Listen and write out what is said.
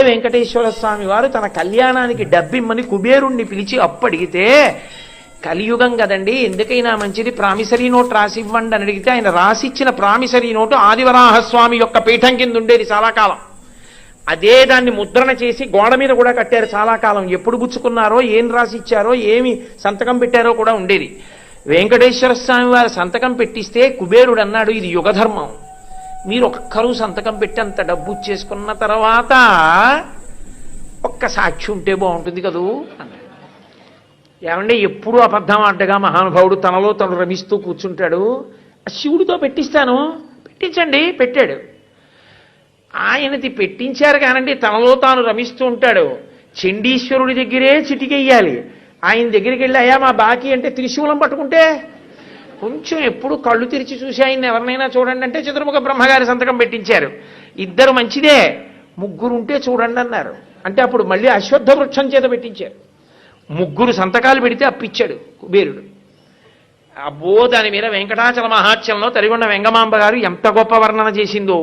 వెంకటేశ్వర స్వామి వారు తన కళ్యాణానికి డబ్బిమ్మని కుబేరుణ్ణి పిలిచి అప్పడిగితే, కలియుగం కదండి, ఎందుకైనా మంచిది ప్రామిసరీ నోట్ రాసి ఇవ్వండి అని అడిగితే ఆయన రాసిచ్చిన ప్రామిసరీ నోటు ఆదివరాహస్వామి యొక్క పీఠం కింద ఉండేది చాలా కాలం. అదే దాన్ని ముద్రణ చేసి గోడ మీద కూడా కట్టారు చాలా కాలం. ఎప్పుడు పుచ్చుకున్నారో, ఏం రాసిచ్చారో, ఏమి సంతకం పెట్టారో కూడా ఉండేది. వెంకటేశ్వర స్వామి వారు సంతకం పెట్టిస్తే కుబేరుడు అన్నాడు, ఇది యుగధర్మం, మీరు ఒక్కరూ సంతకం పెట్టి అంత డబ్బు చేసుకున్న తర్వాత ఒక్క సాక్షి ఉంటే బాగుంటుంది కదూ అన్నాడు. ఏమంటే ఎప్పుడూ అబద్ధం ఆడ్డగా మహానుభావుడు తనలో తను రమిస్తూ కూర్చుంటాడు. శివుడితో పెట్టిస్తాను, పెట్టించండి, పెట్టాడు. ఆయనది పెట్టించారు కానండి, తనలో తాను రమిస్తూ ఉంటాడు. చండీశ్వరుడి దగ్గరే చిటికెయ్యాలి. ఆయన దగ్గరికి వెళ్ళి అయ్యా మా బాకీ అంటే త్రిశూలం పట్టుకుంటే కొంచెం ఎప్పుడు కళ్ళు తెరిచి చూసి ఆయన ఎవరినైనా చూడండి అంటే చతుర్ముఖ బ్రహ్మగారి సంతకం పెట్టించారు. ఇద్దరు మంచిదే, ముగ్గురు ఉంటే చూడండి అన్నారు. అంటే అప్పుడు మళ్ళీ అశ్వత్థ వృక్షం చేత పెట్టించారు. ముగ్గురు సంతకాలు పెడితే అప్పిచ్చాడు కుబేరుడు. అబ్బో, దాని మీద వెంకటాచల మహాత్యంలో తరిగొండ వెంగమాంబ గారు ఎంత గొప్ప వర్ణన చేసిందో.